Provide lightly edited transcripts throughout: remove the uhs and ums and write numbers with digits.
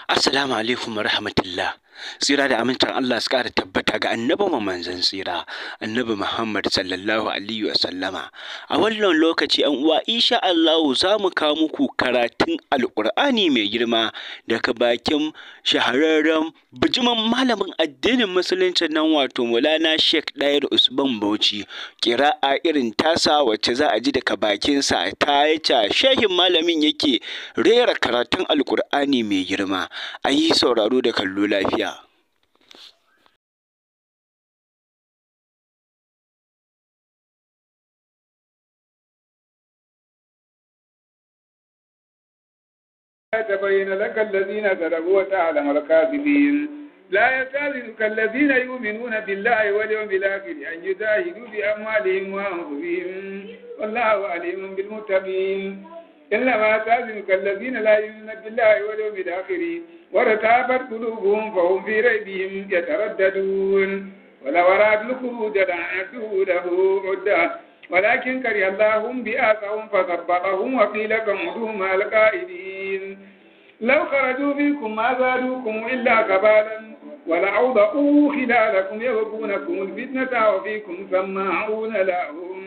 Assalamu alaikum wa rahmatullah. Tsira da amincin Allah su ƙara tabbata ga annabi manzon tsira, annabi Muhammad sallallahu alaihi wa sallama. A wannan lokaci an uwa insha Allah za mu kawo muku karatun Alƙur'ani mai girma daga bakin shahararren bijiman malamin addinin musulunci nan wato Maulana Sheikh Dahir Usman Bauchi. Ƙira'a irin tasa wacce za a ji daga bakinsa ta yace shehin malamin yake rera karatun Alƙur'ani mai girma. A yi sauraro da kallo lafiya. تبين لك الذين ظلموا وتعلم الكاذبين لا يستأذنك الذين يؤمنون بالله واليوم الآخر أن يجاهدوا بأموالهم وأنفسهم والله عليم بالمتقين إنما يستأذنك الذين لا يؤمنون بالله واليوم الآخر وارتابت قلوبهم فهم في ريبهم يترددون ولو أرادوا الخروج لأعدوا له عدة ولكن كره الله بآسهم فثبطهم وقيل اقعدوا مع القائدين لو خرجوا فيكم ما زادوكم إلا خبالا ولأوضعوا خلالكم يبغونكم الفتنة وفيكم سماعون لهم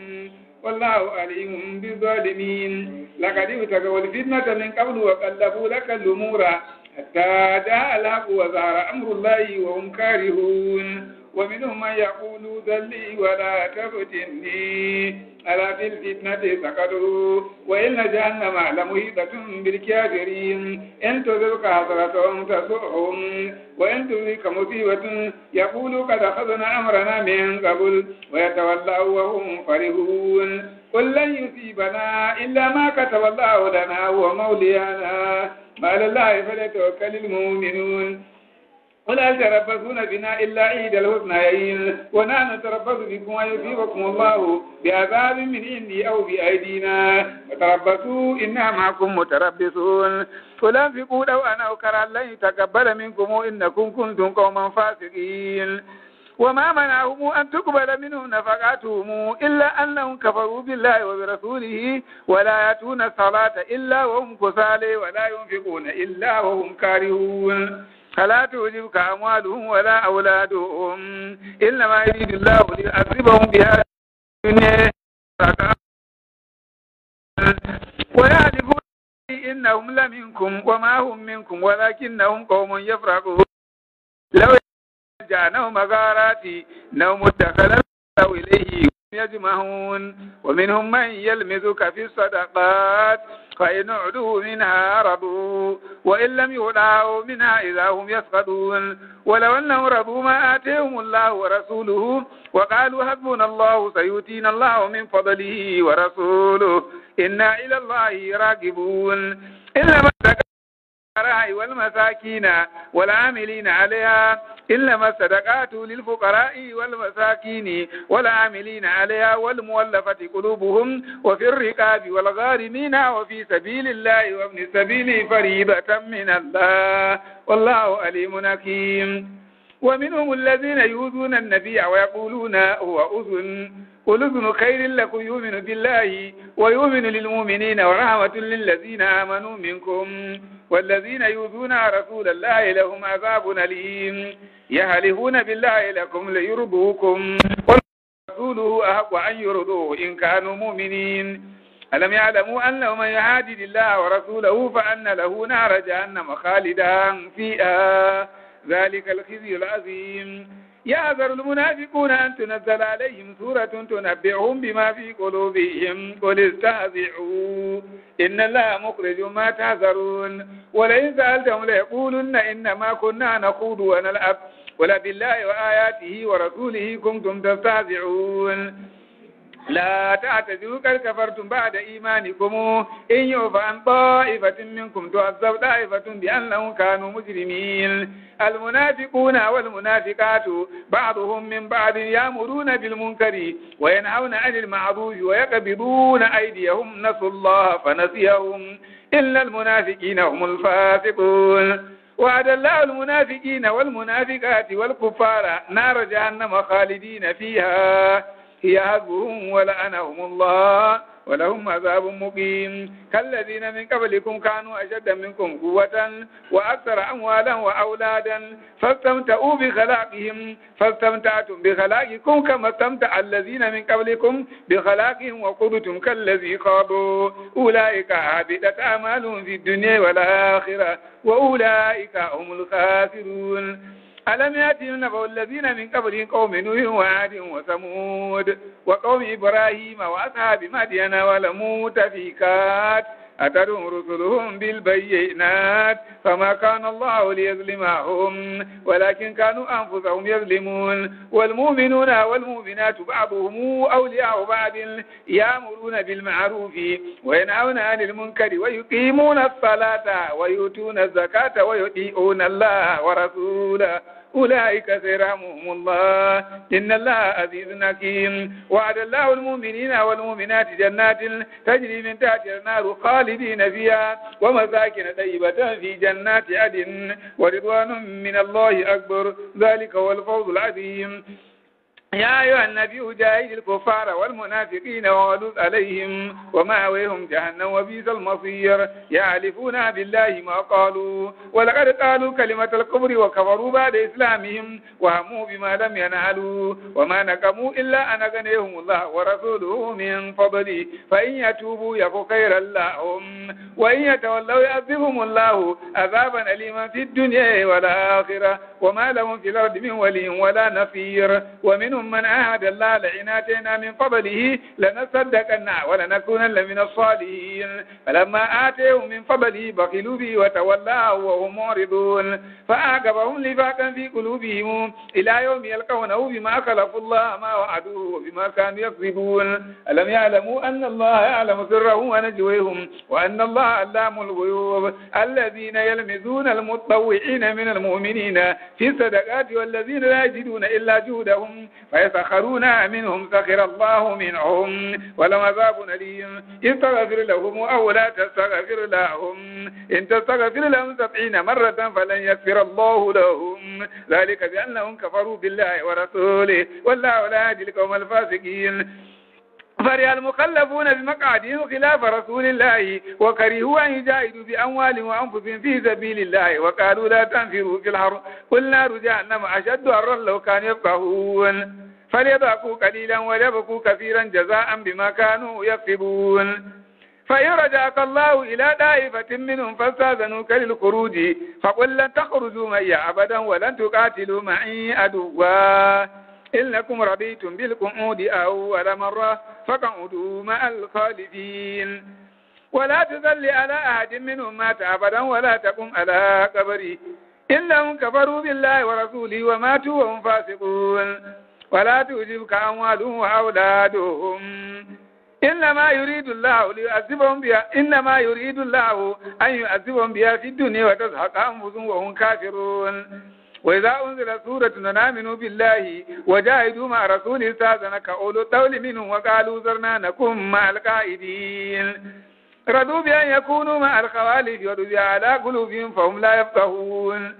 والله عليم بالظالمين لقد ابتغوا الفتنة من قبل وقلبوا لك الأمور حتى جاء الحق وظهر أمر الله وهم كارهون ومنهم من يقول ذلي ولا تفتني ألا في الفتنة سقطوا وإن جهنم لمحيطة بالكافرين إن تصبك حسرة تسؤهم وإن تصبك مصيبة يقولوا قد أخذنا أمرنا من قبل ويتولوا وهم فرحون قل لن يصيبنا إلا ما كتب الله لنا هو مولانا ما لله فليتوكل المؤمنون ولا يتربصون بنا إلا عيد الحسنيين ونحن نتربص بكم أن يصيبكم الله بعذاب من عندي أو بأيدينا وتربصوا إنا معكم متربصون فلانفقوا لو أنا أكره لن يتقبل منكم إنكم كنتم قوما فاسقين وما منعهم أن تقبل منهم نفقاتهم إلا أنهم كفروا بالله وبرسوله ولا يأتون الصلاة إلا وهم كسالى ولا ينفقون إلا وهم كارهون فلا تعجبك أموالهم ولا أولادهم إنما يريد الله ليعذبهم بها الدنيا ويعرفون إنهم لمنكم وما هم منكم ولكنهم قوم يفرقون لو جاءنهم مغارات نوم اتخذوا إليه يجمعون ومنهم من يلمزك في الصدقات فإن أعدوا منها رضوا وإن لم يعدوا منها إذا هم يسخطون ولو أنهم رضوا ما آتيهم الله ورسوله وقالوا حسبنا الله سيؤتينا الله من فضله ورسوله إنا إلى الله راغبون إنما الفقراء والمساكين والعاملين عليها إنما الصدقات للفقراء والمساكين والعاملين عليها والمؤلفة قلوبهم وفي الرقاب والغارمين وفي سبيل الله وابن السبيل فريضة من الله والله عليم حكيم ومنهم الذين يؤذون النبي ويقولون هو أذن قل أذن خير لكم يؤمن بالله ويؤمن للمؤمنين ورحمة للذين آمنوا منكم والذين يؤذون رسول الله لهم عذاب أليم يحلفون بالله لكم ليرضوكم ورسوله أحق أن يرضوه إن كانوا مؤمنين ألم يعلموا أنه من يعادل الله ورسوله فأن له نار جهنم خالدا فيها ذلك الخزي العظيم يحذر المنافقون أن تنزل عليهم سورة تنبئهم بما في قلوبهم قل استهزئوا إن الله مخرج ما تحذرون ولئن سألتهم ليقولن إنما كنا نخوض ونلعب قل بالله وآياته ورسوله كنتم تستهزئون لا تعتذروا قد كفرتم بعد إيمانكم إن يعف عن طائفة منكم تعذب طائفة بأنهم كانوا مجرمين المنافقون والمنافقات بعضهم من بعض يأمرون بالمنكر وينهون عن المعروف ويقبضون أيديهم نسوا الله فنسيهم إلا المنافقين هم الفاسقون وعد الله المنافقين والمنافقات والكفار نار جهنم خالدين فيها هي حسبهم ولعنهم الله ولهم عذاب مقيم كالذين من قبلكم كانوا أشد منكم قوة وأكثر أموالا وأولادا فاستمتعوا بخلاقهم فاستمتعتم بخلاقكم كما استمتع الذين من قبلكم بخلاقهم وقضتم كالذي خاضوا أولئك هبطت أعمالهم في الدنيا والآخرة وأولئك هم الخاسرون ألم يأتهم نبأ الذين من قبلهم قوم نوح وعاد وثمود وقوم إبراهيم وأصحاب مدين والمؤتفكات أتتهم رسلهم بالبينات فما كان الله ليظلمهم ولكن كانوا أنفسهم يظلمون والمؤمنون والمؤمنات بعضهم أولياء بعض يأمرون بالمعروف وينهون عن المنكر ويقيمون الصلاة ويؤتون الزكاة ويطيعون الله ورسوله أولئك سيرحمهم الله إن الله عزيز حكيم وعد الله المؤمنين والمؤمنات جنات تجري من تحتها النار خالدين فيها ومساكن طيبة في جنات عدن ورضوان من الله أكبر ذلك هو الفوز العظيم يا أيها النبي جاهد الكفار والمنافقين واغلظ عليهم ومأويهم جهنم وبئس المصير يحلفون بالله ما قالوا ولقد قالوا كلمة الكفر وكفروا بعد إسلامهم وهموا بما لم ينالوا وما نقموا إلا أن أغنيهم الله ورسوله من فضله فإن يتوبوا يك خيرا لهم وإن يتولوا يعذبهم الله عذابا أليما في الدنيا والآخرة وما لهم في الأرض من ولي ولا نصير ومنهم من عاهد الله لئن آتينا من فضله لنصدقن ولنكونن من الصالحين فلما آتيهم من فضله بخلوا به وتولوا وهم معرضون فأعقبهم نفاقا في قلوبهم إلى يوم يلقونه بما خلفوا الله ما وعدوه وبما كانوا يكذبون ألم يعلموا أن الله يعلم سرهم ونجويهم وأن الله علام الغيوب الذين يلمزون المتطوعين من المؤمنين في الصدقات والذين لا يجدون إلا جهدهم فيسخرون منهم سخر الله منهم ولهم عذاب أليم إن تغفر لهم أو لا تستغفر لهم إن تستغفر لهم 70 مرة فلن يغفر الله لهم ذلك بأنهم كفروا بالله ورسوله والله لا يهدي القوم الفاسقين فرح المخلفون بمقعدهم خلاف رسول الله وكرهوا أن يجاهدوا بأموالهم وأنفسهم في سبيل الله وقالوا لا تنفروا في الحر قل نار جهنم أشد حرا لو كانوا يفقهون فليضحكوا قليلا وليبكوا كثيرا جزاء بما كانوا يكسبون فإن رجعك الله إلى طائفة منهم فاستأذنوك للخروج فقل لن تخرجوا معي أبدا ولن تقاتلوا معي عدوا إنكم رضيتم بالقعود أول مرة فاقعدوا مع الخالدين ولا تذل على أحد منهم مات أبدا ولا تقم على قبره إنهم كفروا بالله ورسوله وماتوا وهم فاسقون ولا تعجبك أموالهم وأولادهم إنما يريد الله أن يعذبهم بها في الدنيا وتزهق أنفسهم وهم كافرون وإذا أنزل سورة آمنوا بالله وجاهدوا مع رسوله استأذنك أولو الطول منهم وقالوا ذرنا نكن مع القائدين رضوا بأن يكونوا مع الخوالف ورضي على قلوبهم فهم لا يفقهون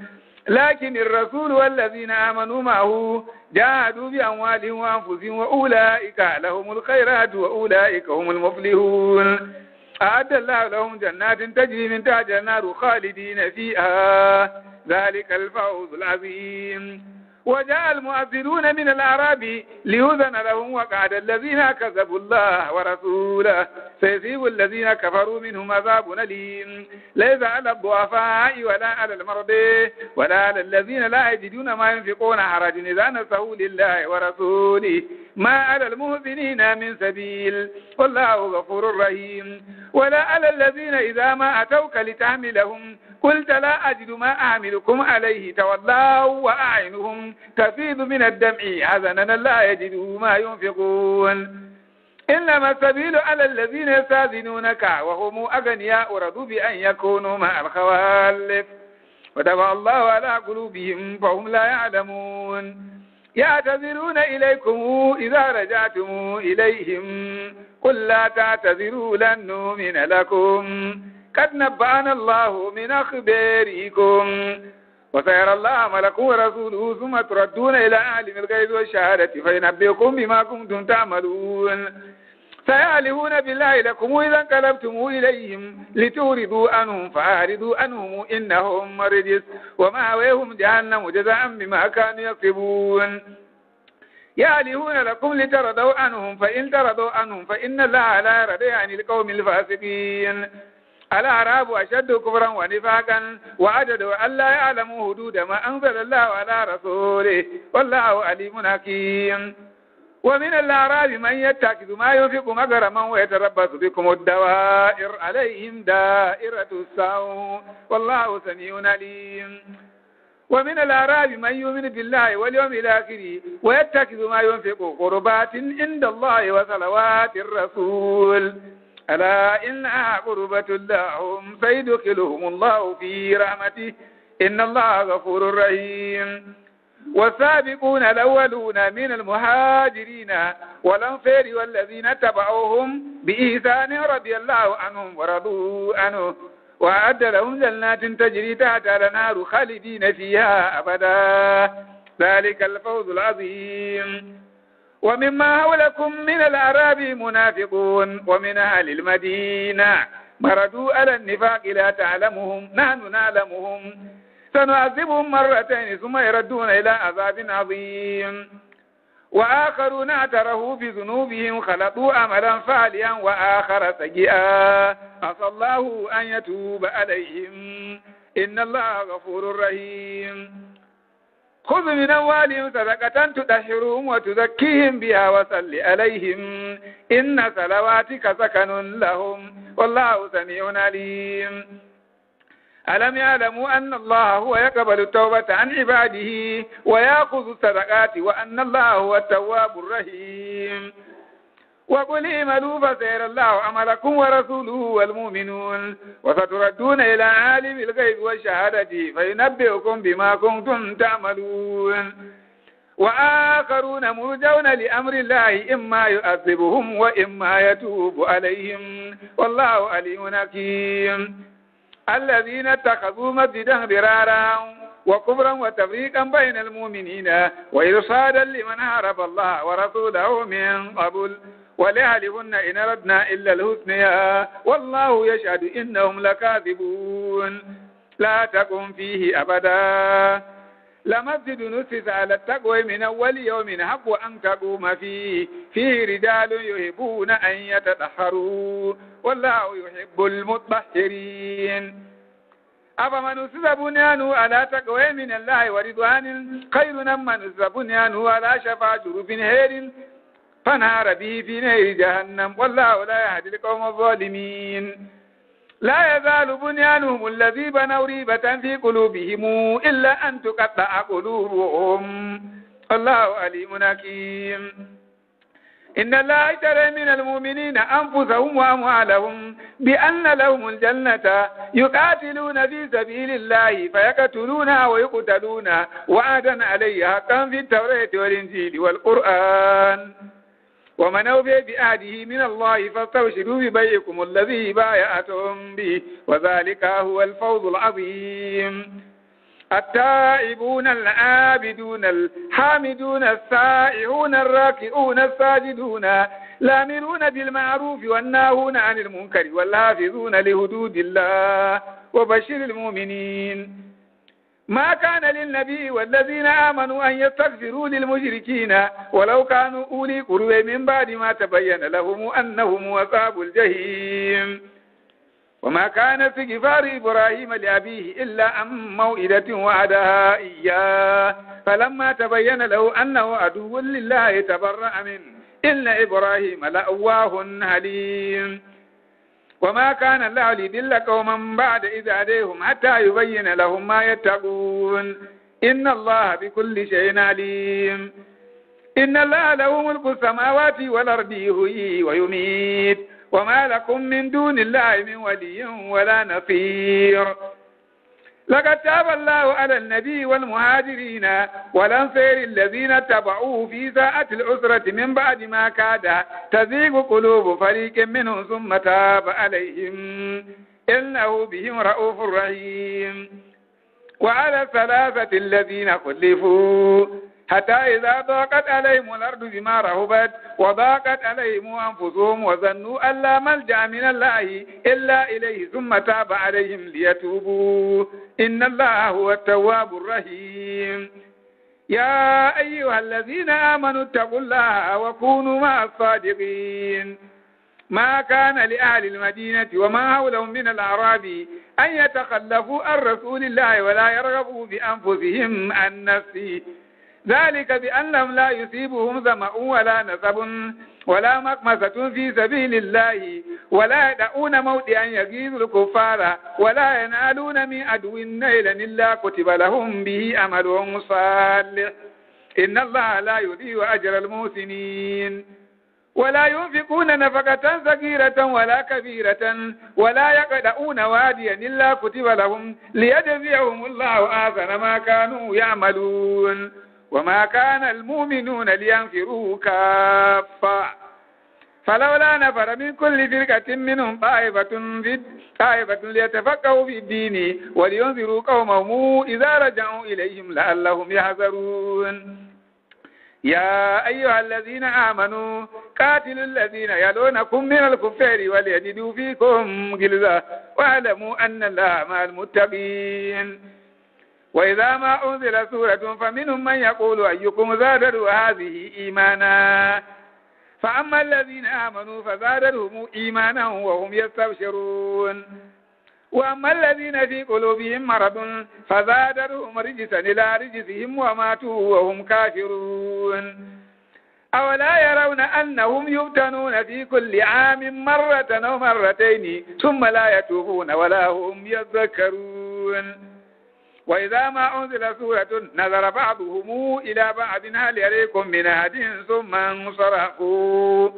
لكن الرسول والذين آمنوا معه جاهدوا بأموالهم وأنفسهم وأولئك لهم الخيرات وأولئك هم المفلحون أعد الله لهم جنات تجري من تحتها النار خالدين فيها ذلك الفوز العظيم وجاء المؤذنون من الأعراب ليؤذن لهم وقعد الذين كذبوا الله ورسوله سيصيب الذين كفروا منهم عذاب أليم ليس على الضعفاء ولا على المرضى ولا على الذين لا يجدون ما ينفقون حرج إذا نصحوا لله ورسوله ما على المؤمنين من سبيل والله غفور رحيم ولا على الذين إذا ما أتوك لتحملهم قلت لا أجد ما أحملكم عليه تولوا وأعينهم تفيض من الدمع حزنا لا يجدوا ما ينفقون إنما السبيل على الذين يستأذنونك وهم أغنياء رضوا بأن يكونوا مع الخوالف وطبع الله على قلوبهم فهم لا يعلمون يعتذرون إليكم إذا رجعتم إليهم قل لا تعتذروا لن نؤمن لكم قد نبأنا الله من أخباركم وسيرى الله ملكه ورسوله ثم تردون إلى عالم الغيب والشهادة فينبئكم بما كنتم تعملون سيحلفون بالله لكم إذا انقلبتم إليهم لتعرضوا عنهم فأعرضوا عنهم إنهم رجس ومأواهم جهنم جزاء بما كانوا يكسبون يحلفون لكم لترضوا عنهم فإن ترضوا عنهم فإن الله لا يرضى عن القوم الفاسقين الأعراب أشد كفرا ونفاقا وأجدوا ألا يعلموا حدود ما أنزل الله على رسوله والله عليم حكيم ومن الأعراب من يتخذ ما ينفق مغرما ويتربص بكم الدوائر عليهم دائرة السوء والله سميع عليم ومن الأعراب من يؤمن بالله واليوم الآخر ويتخذ ما ينفق قربات عند الله وصلوات الرسول ألا إنها قربة لهم سيدخلهم الله في رحمته إن الله غفور رحيم والسابقون الأولون من المهاجرين والأنصار والذين تبعوهم بإحسان رضي الله عنهم ورضوا عنه وأعد لهم جنات تجري تحتها الأنهار خالدين فيها أبدا ذلك الفوز العظيم ومما حولكم من الأعراب منافقون ومن أهل المدينة مردوا على النفاق لا تعلمهم نحن نعلمهم سنعذبهم مرتين ثم يردون إلى عذاب عظيم وآخرون اعترفوا بذنوبهم خلطوا عملا صالحا وآخر سيئا عسى الله أن يتوب عليهم إن الله غفور رحيم خذ من أموالهم صدقة تطهرهم وتزكيهم بها وصل عليهم إن صلواتك سكن لهم والله سميع عليم ألم يعلموا أن الله هو يقبل التوبة عن عباده ويأخذ الصدقات وأن الله هو التواب الرحيم وقل اعملوا فسيرى الله عملكم ورسوله والمؤمنون وستردون إلى عالم الغيب والشهادة فينبئكم بما كنتم تعملون وآخرون مرجون لأمر الله إما يؤذبهم وإما يتوب عليهم والله عليم حكيم الذين اتخذوا مسجدا ضرارا وكفرا وتفريقا بين المؤمنين وإرصادا لمن حارب الله ورسوله من قبل وليحلفن إن أردنا إلا الحسنى والله يشهد إنهم لكاذبون لا تقم فيه أبدا لمسجد نسس على التقوى من أول يوم حق أن تقوم فيه رجال يحبون أن يتطهروا والله يحب المطهرين أفمن أسس بنيانه على تقوى من الله ورضوان خير من أسس بنيانه على شفا جرف هير فانهار به في نار جهنم والله لا يهدي القوم الظالمين لا يزال بنيانهم الذي بنوا ريبة في قلوبهم إلا أن تقطع قلوبهم الله عليم حكيم إن الله اشترى من المؤمنين أنفسهم وأموالهم بأن لهم الجنة يقاتلون في سبيل الله فيقتلون ويقتلون وعدا عليه حقا في التوراة والإنجيل والقرآن ومن أوفي بعهده من الله فاستبشروا ببيعكم الذي بايعتم به وذلك هو الفوز العظيم التائبون العابدون الحامدون السائحون الراكعون الساجدون الآمرون بالمعروف والناهون عن المنكر والحافظون لحدود الله وبشر المؤمنين ما كان للنبي والذين آمنوا أن يستغفروا للمشركين ولو كانوا أولي قربى من بعد ما تبين لهم أنهم أصحاب الجحيم وما كان استغفار إبراهيم لأبيه إلا عن موعدة وعدها إياه فلما تبين له أنه عدو لله تبرأ منه إن إبراهيم لأواه حليم وما كان الله ليضل قوما بعد إذ هداهم حتى يبين لهم ما يتقون إن الله بكل شيء عليم إن الله له ملك السماوات والأرض يحيي ويميت وما لكم من دون الله من ولي ولا نصير لقد تاب الله على النبي والمهاجرين والأنصار الذين اتبعوه في ساعة العسرة من بعد ما كاد تزيغ قلوب فريق منهم ثم تاب عليهم إنه بهم رؤوف رحيم وعلى الثلاثة الذين خلفوا حتى إذا ضاقت عليهم الأرض بما رحبت وضاقت عليهم أنفسهم وظنوا أن لا ملجأ من الله إلا إليه ثم تاب عليهم ليتوبوا إن الله هو التواب الرحيم. يا أيها الذين آمنوا اتقوا الله وكونوا مع الصادقين. ما كان لأهل المدينة وما حولهم من الأعراب أن يتخلفوا عن رسول الله ولا يرغبوا بأنفسهم عن نفسه، ذلك بأنهم لا يصيبهم ظمأ ولا نصب ولا مخمصة في سبيل الله ولا يدعون موطئا يغيظ الكفار ولا ينالون من عدو نيلا إلا كتب لهم به عمل صالح إن الله لا يضيع أجر المحسنين. ولا ينفقون نفقة صغيرة ولا كبيرة ولا يقطعون واديا إلا كتب لهم ليجزيهم الله أحسن ما كانوا يعملون. وما كان المؤمنون لينفروا كافة فلولا نفر من كل فرقة منهم طائفة ليتفقهوا في الدين ولينذروا قومهم إذا رجعوا إليهم لعلهم يحذرون. يا أيها الذين آمنوا قاتلوا الذين يلونكم من الكفار وليجدوا فيكم غلظة واعلموا أن الله مع المتقين. وإذا ما أنزل سورة فمنهم من يقول أيكم زادته هذه إيمانا فأما الذين آمنوا فزادتهم إيمانا وهم يستبشرون وأما الذين في قلوبهم مرض فزادتهم رجسا إلى رجسهم وماتوا وهم كافرون. أولا يرون أنهم يفتنون في كل عام مرة أو مرتين ثم لا يتوبون ولا هم يذكرون. وإذا ما أنزل سورة نظر بعضهم إلى بعض هل يريكم من أحد ثم انصرفوا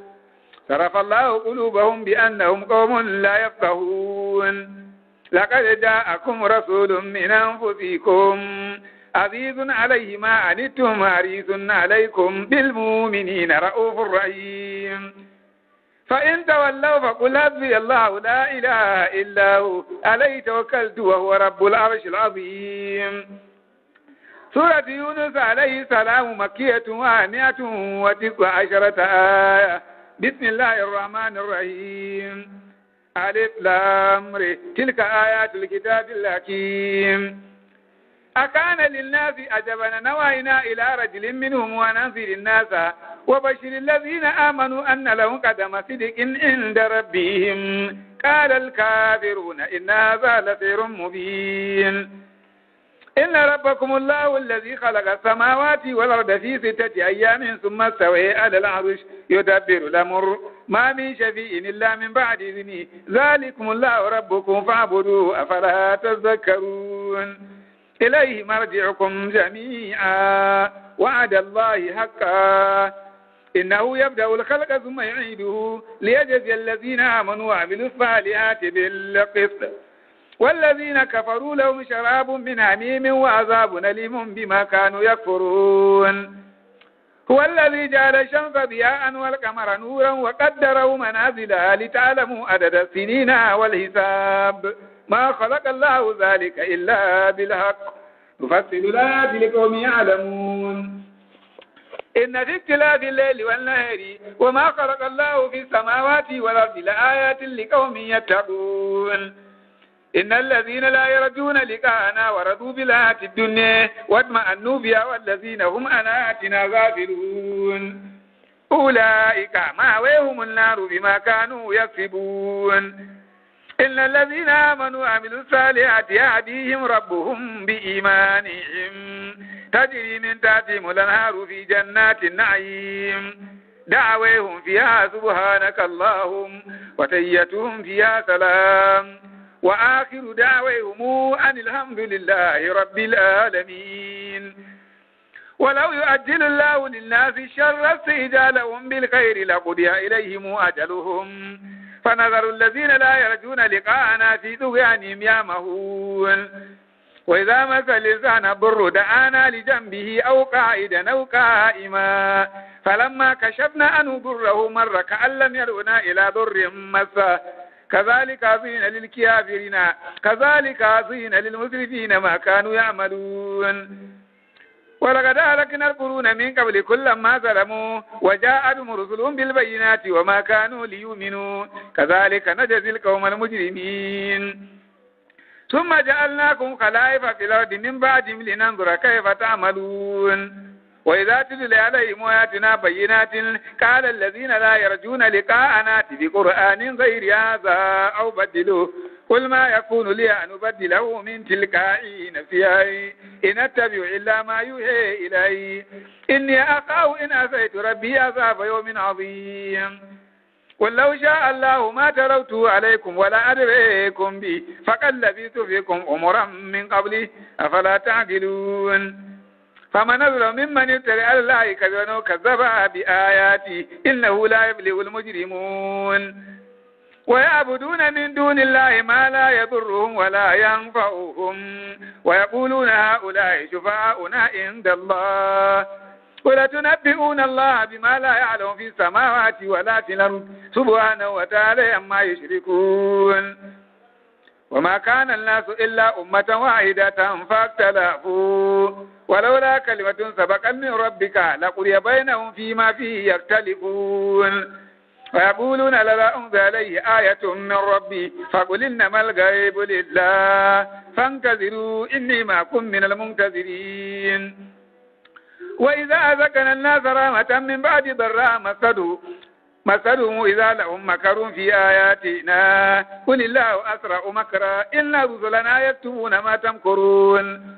صرف الله قلوبهم بأنهم قوم لا يفقهون. لقد جاءكم رسول من أنفسكم عزيز عليه ما عنتم حريص عليكم بالمؤمنين رؤوف رحيم. فإن تولوا فقل حسبي الله لا إله إلا هو عليه توكلت وهو رب العرش العظيم. سورة يونس عليه السلام مكية 119 آية. بسم الله الرحمن الرحيم. ألف لام ر تلك آيات الكتاب الحكيم. أكان للناس عجبا نوينا إلى رجل منهم وننذر الناس وبشر الذين آمنوا أن لهم قدم صدق عند ربهم قال الكافرون إن هذا لسحر مبين. إن ربكم الله الذي خلق السماوات والأرض في 6 أيام ثم استوى على العرش يدبر الأمر ما من شفيع إلا من بعد إذنه ذلكم الله ربكم فاعبدوه أفلا تذكرون. إليه مرجعكم جميعا وعد الله حقا إنه يبدأ الخلق ثم يعيده ليجزي الذين آمنوا وعملوا الصالحات بالقسط والذين كفروا لهم شراب من حميم وعذاب أليم بما كانوا يكفرون. هو الذي جعل الشمس ضياء والقمر نورا وقدره منازل لتعلموا عدد السنين والحساب ما خلق الله ذلك إلا بالحق نفصل الآيات لقوم يعلمون. إن في اختلاف الليل والنهار وما خلق الله في السماوات والأرض لآيات لقوم يتقون. إن الذين لا يرجون لقاءنا ورضوا بالحياة الدنيا واطمأنوا بها والذين هم عن آياتنا غافلون أولئك مأواهم النار بما كانوا يكسبون. إن الذين آمنوا وعملوا الصالحات يهديهم ربهم بإيمانهم تجري من تحتهم الأنهار في جنات النعيم دعواهم فيها سبحانك اللهم وتحيتهم فيها سلام وآخر دعواهم أن الحمد لله رب العالمين. ولو يؤجل الله للناس الشر استعجالهم بالخير لقضي إليهم أجلهم فنذر الذين لا يرجون لقاءنا في طغيانهم يعمهون. وإذا مس الإنسان الضر دعانا لجنبه أو قاعدا أو قائما فلما كشفنا عنه ضره مر كأن لم يدعنا إلى ضر مسه كذلك زين للكافرين كذلك زين للمسرفين ما كانوا يعملون. ولقد أهلكنا القرون من قبل كلما ظلموا وجاءتهم رسلهم بالبينات وما كانوا ليؤمنوا كذلك نجزي القوم المجرمين ثم جعلناكم خلائف في الأرض من بعدهم لننظر كيف تعملون وإذا تتلى عليهم آياتنا بينات قال الذين لا يرجون لقاءنا ائت بقرآن غير هذا أو بدلوه قل ما يكون لي أن أبدله من تلقاء نفسي إن أتبع إلا ما يوحى إلي إني أخاف إن عصيت ربي عذاب يوم عظيم قل لو شاء الله ما تلوته عليكم ولا أدريكم به فقد لبثت فيكم أمرا من قبلي أفلا تعقلون فمن أظلم ممن يفتري على الله كذبا وكذب بآياته إنه لا يفلح المجرمون ويعبدون من دون الله ما لا يضرهم ولا ينفعهم ويقولون هؤلاء شفعاؤنا عند الله ولتنبئون الله بما لا يعلم في السماوات ولا في الأرض سبحانه وتعالى عما يشركون وما كان الناس إلا أمة واحدة فاختلفوا ولولا كلمة سبقت من ربك لقضي بينهم فيما فيه يختلفون ويقولون لولا أنزل عليه آية من ربي فقل إنما الغيب لله فانتظروا إني معكم من المنتظرين وإذا أذقنا الناس رحمة من بعد ضراء مسدهم إذا لهم مكر في آياتنا قل الله أسرع مكرا إن رسلنا يكتبون ما تمكرون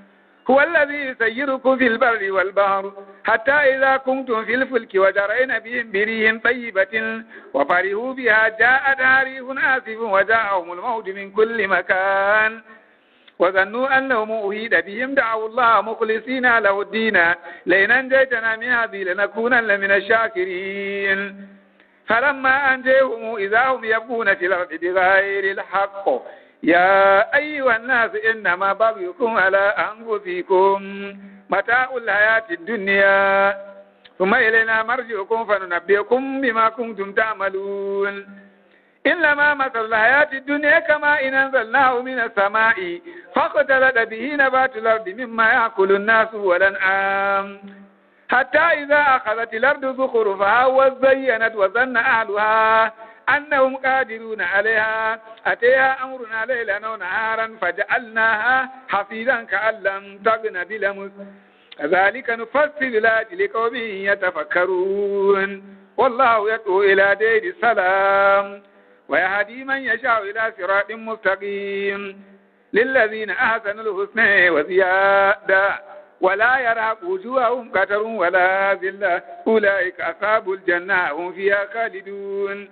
هو الذي يسيركم في البر والبحر حتى إذا كنتم في الفلك وجرين بهم بريح طيبة وفرحوا بها جاءتها ريح آسف وجاءهم الموت من كل مكان وظنوا أنهم أحيط بهم دعوا الله مخلصين له الدين لئن أنجيتنا من هذه لنكونن من الشاكرين فلما أنجيهم إذا هم يبغون في الأرض بغير الحق يا أيها الناس إنما بغيكم على أنفسكم متاع الحياة الدنيا ثم إلينا مرجعكم فننبئكم بما كنتم تعملون إنما مثل الحياة الدنيا كما إن أنزلناه من السماء فاختلط به نبات الأرض مما يأكل الناس والأنعام حتى إذا أخذت الأرض زخرفها وزينت وظن أهلها أنهم قادرون عليها أتيها أمرنا ليلا ونهارا فجعلناها حصيدا كأن لم تغن بالأمس كذلك نفصل الآيات لقوم يتفكرون والله يدعو إلى دار السلام ويهدي من يشاء إلى صراط مستقيم للذين أحسنوا الحسنى وزيادة ولا يرهق وجوههم قتر ولا ذلة أولئك أصحاب الجنة هم فيها خالدون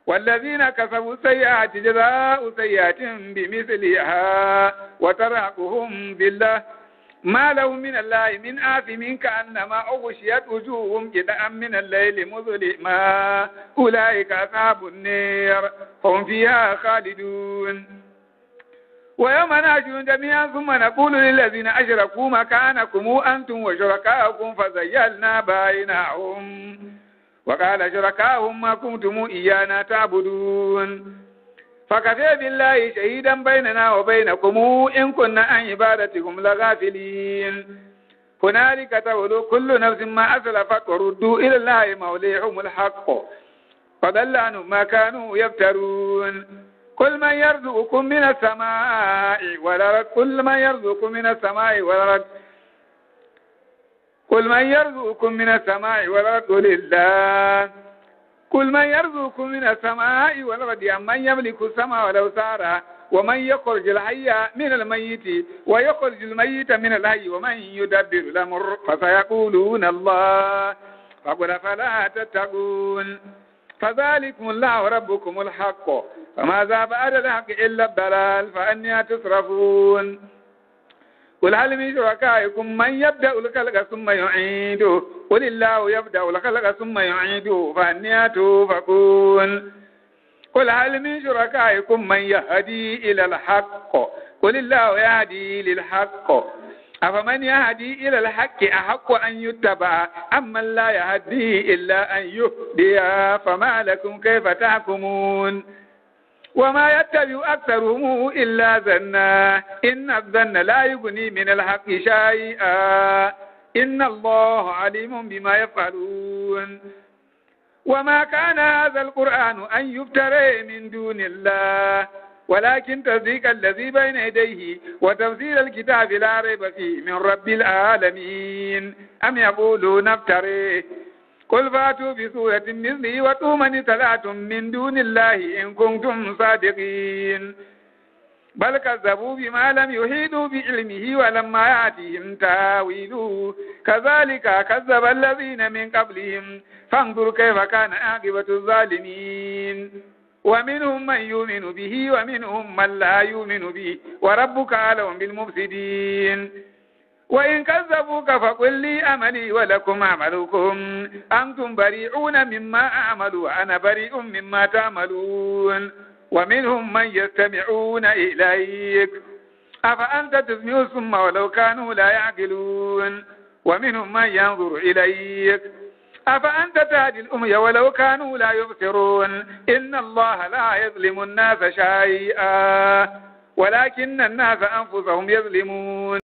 والذين كسبوا السيئات جزاء سيئات بمثلها وترهقهم ذلة ما لهم من الله من آثم كأنما أغشيت وجوههم جزءا من الليل مظلما أولئك أصحاب النار هم فيها خالدون ويوم نحشرهم جميعا ثم نقول للذين أشركوا مكانكم أنتم وشركاؤكم فزيلنا بينهم وقال شركاؤهم ما كنتم إيانا تعبدون فكفى بالله شهيدا بيننا وبينكم إن كنا عن عبادتكم لغافلين هنالك تولوا كل نفس ما أسلفت وردوا إلى الله مولاهم الحق وضل عنهم ما كانوا يفترون قل من يرزقكم من السماء والأرض قل من يرزقكم من السماء والأرض قل من يرزقكم من السماء والأرض لله قل من يرزقكم من السماء والأرض أمن يملك السماء والأبصار ومن يخرج الحي من الميت ويخرج الميت من الحي ومن يدبر الأمر فسيقولون الله فقل فلا تتقون فذلكم الله ربكم الحق فماذا بعد الحق إلا الضلال فأني تصرفون قل هل من شركائكم من يبدأ الخلق ثم يعيده قل الله يبدأ الخلق ثم يعيده فأني توفقون قل هل من شركائكم من يهدي إلى الحق قل الله يهدي للحق أفمن يهدي إلى الحق أحق أن يتبع أمن لا يهدي إلا أن يهدي فما لكم كيف تحكمون وما يتبع أكثرهم إلا ظنا إن الظن لا يغني من الحق شيئا إن الله عليم بما يفعلون وما كان هذا القرآن أن يفترى من دون الله ولكن تصديق الذي بين يديه وتفسير الكتاب لا ريب فيه من رب العالمين أم يقولون افتريه قل فاتوا بسورة مثله وادعوا من استطعتم من دون الله إن كنتم صادقين بل كذبوا بما لم يحيطوا بعلمه ولما يأتهم تاويله كذلك كذب الذين من قبلهم فانظر كيف كان عاقبة الظالمين ومنهم من يؤمن به ومنهم من لا يؤمن به وربك أعلم بالمفسدين وإن كذبوك فقل لي أملي ولكم أعملكم أنتم بريئون مما أعمل وأنا بريء مما تعملون ومنهم من يستمعون إليك أفأنت تسمع الصم ولو كانوا لا يعقلون ومنهم من ينظر إليك أفأنت تهدي الأمي ولو كانوا لا يبصرون إن الله لا يظلم الناس شيئا ولكن الناس أنفسهم يظلمون.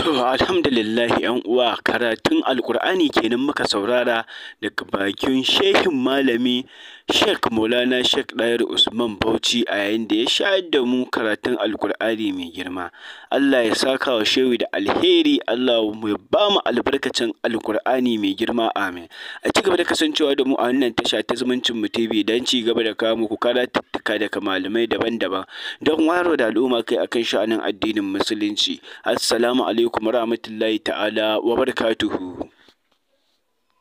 To, alhamdulillah ‘yan uwa, karatun Alƙur'ani kenan muka saurara daga bakin shehin malami Sheikh Maulana Sheikh Ɗahir Usman Bauchi a yayin da ya shayar da mu karatun Alƙur'ani mai girma. Allah ya saka wa shehu da alheri, Allah ya ba mu albarkacin Alƙur'ani mai girma, amin. A ci gaba da kasancewa da mu a wannan tasha ta Zumuncin mu TV don ci gaba da kawo muku karatuttuka daga malamai daban-daban don wayar da al'umma kai akan sha'anin addinin musulunci. Assalamu alaikum warahmatullahi ta'ala wa barakatuhu.